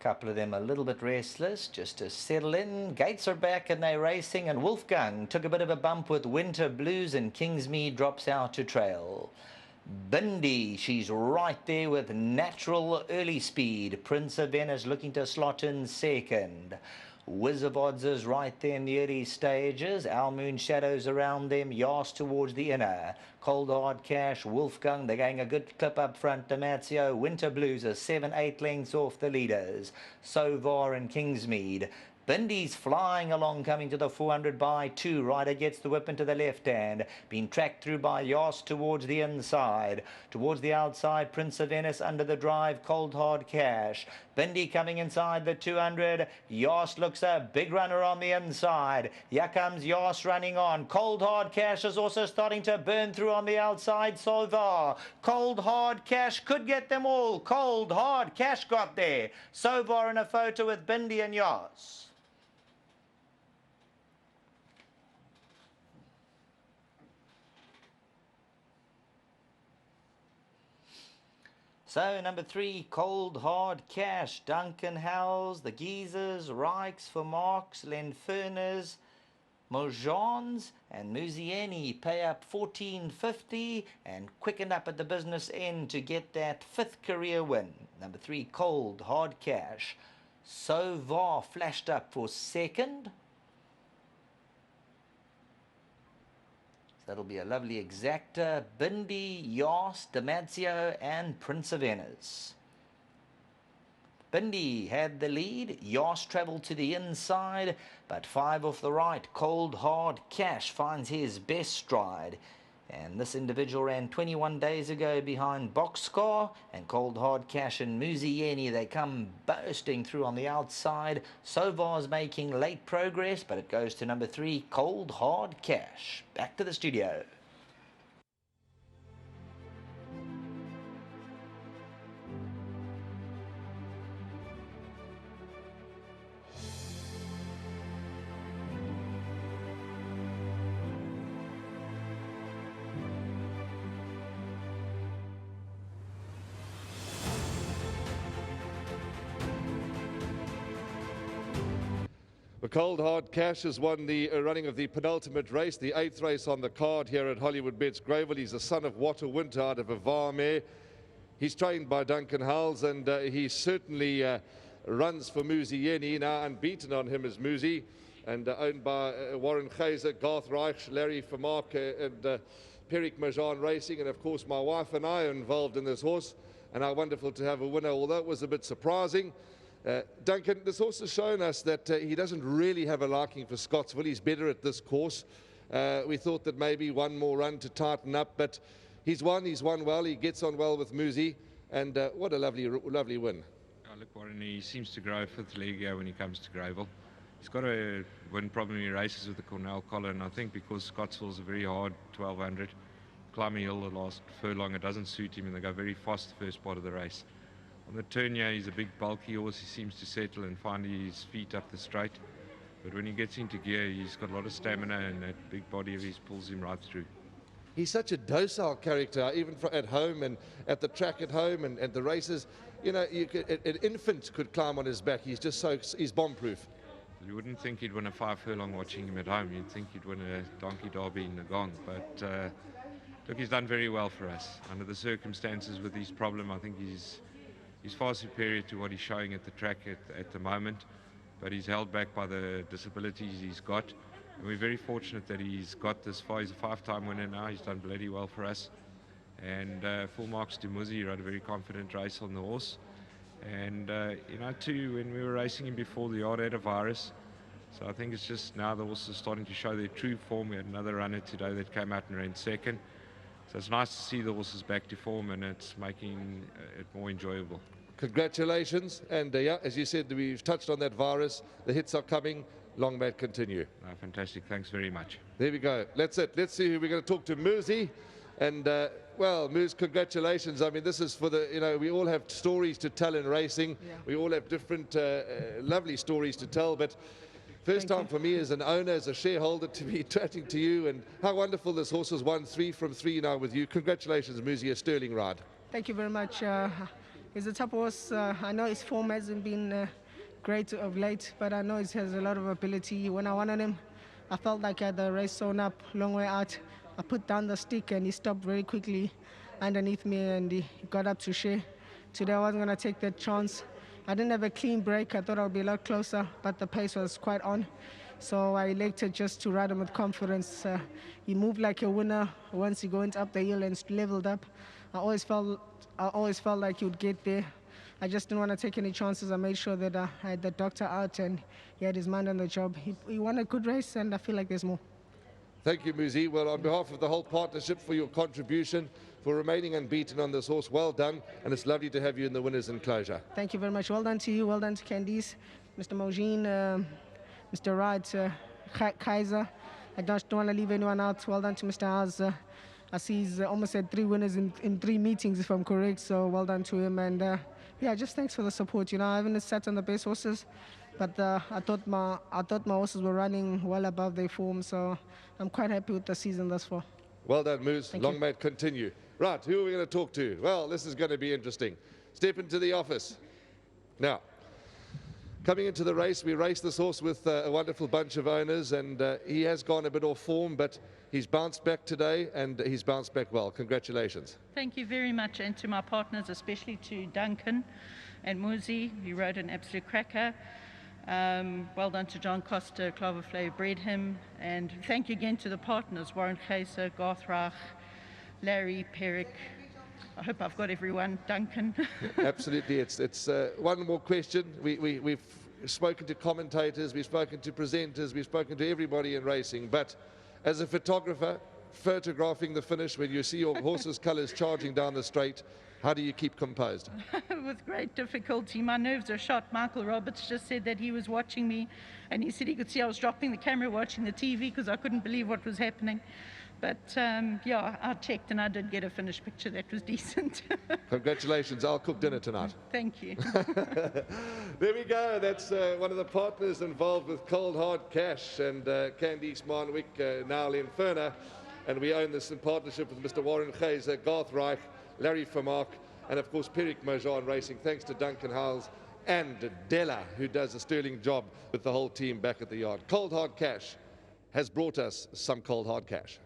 couple of them a little bit restless, just to settle in. Gates are back and they're racing, and Wolfgang took a bit of a bump with Winter Blues, and Kingsmead drops out to trail. Bindi, she's right there with natural early speed. Prince of Venice looking to slot in second. Wiz of Odds is right there in the early stages. Our Moon Shadows around them. Yas towards the inner. Cold Hard Cash, Wolfgang, they're going a good clip up front. Damatio, Winter Blues are 7-8 lengths off the leaders. Sovar and Kingsmead. Bindi's flying along, coming to the 400 by 2. Rider gets the whip into the left hand. Being tracked through by Yas towards the inside. Towards the outside, Prince of Venice under the drive, Cold Hard Cash. Bindi coming inside the 200. Yas looks a big runner on the inside. Here comes Yas running on. Cold Hard Cash is also starting to burn through on the outside. So far, Cold Hard Cash could get them all. Cold Hard Cash got there. So far in a photo with Bindi and Yas. So, number 3, Cold Hard Cash, Duncan Howells, the Geezers, Rikes for Marks, Lenferners, Mojans, and Muzieni pay up $14.50 and quickened up at the business end to get that 5th career win. Number 3, Cold Hard Cash. Sovar flashed up for second. That'll be a lovely exacta. Bindi, Yas, Damatio, and Prince of Venice. Bindi had the lead. Yas travelled to the inside, but 5 off the right. Cold Hard Cash finds his best stride. And this individual ran 21 days ago behind Boxcar, and Cold Hard Cash and Muzieni, they come bursting through on the outside. Sovar's making late progress, but it goes to number 3, Cold Hard Cash. Back to the studio. The Cold Hard Cash has won the running of the penultimate race, the 8th race on the card here at Hollywoodbets Greyville. He's the son of Water Winter out of a Varmare. He's trained by Duncan Howells, and he certainly runs for Muzieni. Now unbeaten on him is Muzi, and owned by Warren Geyser, Garth Reich, Larry Vermaak, and Peric Majan Racing. And of course my wife and I are involved in this horse, and how wonderful to have a winner, although it was a bit surprising. Duncan, this horse has shown us that he doesn't really have a liking for Scottsville. He's better at this course. We thought that maybe one more run to tighten up, but he's won well. He gets on well with Muzi, and what a lovely win. Oh, look, Warren, he seems to grow 5th leg when he comes to Greyville. He's got a win problem in races with the Cornell collar, and I think because Scottsville's a very hard 1200, climbing hill the last furlong, it doesn't suit him, and they go very fast the first part of the race. On the turn here, he's a big bulky horse. He seems to settle and find his feet up the straight. But when he gets into gear, he's got a lot of stamina, and that big body of his pulls him right through. He's such a docile character, even at home and at the track at home and at the races. You know, an infant could climb on his back. He's just he's bomb-proof. You wouldn't think he'd win a 5 furlong watching him at home. You'd think he'd win a donkey derby in the gong. But look, he's done very well for us. Under the circumstances with his problem, I think he's far superior to what he's showing at the track at the moment, but he's held back by the disabilities he's got. And we're very fortunate that he's got this far. He's a 5-time winner now. He's done bloody well for us. And full marks to Muzi. He rode a very confident race on the horse. And, you know, too, when we were racing him before, the yard had a virus. So I think it's just now the horses are starting to show their true form. We had another runner today that came out and ran second. So it's nice to see the horses back to form, and it's making it more enjoyable. Congratulations, and yeah, as you said, we've touched on that virus. The hits are coming. Long may it continue. Fantastic. Thanks very much. There we go. That's it. Let's see who we're going to talk to. Muzi, and well, Muz, congratulations. I mean, this is for the, you know, we all have stories to tell in racing. Yeah. We all have different lovely stories to tell, but first time for me as an owner, as a shareholder, to be chatting to you, and how wonderful this horse has won 3 from 3 now with you. Congratulations, Muzi, a sterling ride. Thank you very much. He's a top horse. I know his form hasn't been great of late, but I know he has a lot of ability. When I won on him, I felt like I had the race sewn up, long way out. I put down the stick and he stopped very quickly underneath me and he got up to share. Today I wasn't going to take that chance. I didn't have a clean break. I thought I would be a lot closer, but the pace was quite on. So I elected just to ride him with confidence. He moved like a winner once he went up the hill and leveled up. I always felt like he would get there. I just didn't want to take any chances. I made sure that I had the doctor out and he had his mind on the job. He won a good race and I feel like there's more. Thank you, Muzi. Well, on behalf of the whole partnership, for your contribution, for remaining unbeaten on this horse, well done, and it's lovely to have you in the winners' enclosure. Thank you very much. Well done to you, well done to Candice, Mr. Mogine, Mr. Wright, Kaiser. I don't want to leave anyone out. Well done to Mr. Haas. I see he's almost had 3 winners in 3 meetings, if I'm correct, so well done to him. And yeah, just thanks for the support. You know, I haven't sat on the best horses, but I thought my horses were running well above their form, so I'm quite happy with the season thus far. Well done, Moose. Thank Long you. may it continue. Right, who are we going to talk to? Well, this is going to be interesting. Step into the office. Now, coming into the race, we raced this horse with a wonderful bunch of owners, and he has gone a bit off form, but he's bounced back today, and he's bounced back well. Congratulations. Thank you very much, and to my partners, especially to Duncan and Muzi, who rode an absolute cracker. Well done to John Costa, Cloverflay bred him, and thank you again to the partners, Warren Kaiser, Garth Reich, Larry, Perick. I hope I've got everyone, Duncan. Absolutely. It's one more question. We've spoken to commentators, we've spoken to presenters, we've spoken to everybody in racing, but as a photographer, photographing the finish when you see your horse's colours charging down the straight, how do you keep composed? With great difficulty. My nerves are shot. Michael Roberts just said that he was watching me and he said he could see I was dropping the camera watching the TV because I couldn't believe what was happening. But yeah, I checked and I did get a finished picture that was decent. Congratulations. I'll cook dinner tonight. Thank you. There we go. That's one of the partners involved with Cold Hard Cash and Candice Marnwick, now Lenferner. And we own this in partnership with Mr. Warren Kaiser, Garth Reich, Larry Vermaak, and of course Perick Mojan Racing. Thanks to Duncan Howells and Della, who does a sterling job with the whole team back at the yard. Cold Hard Cash has brought us some Cold Hard Cash.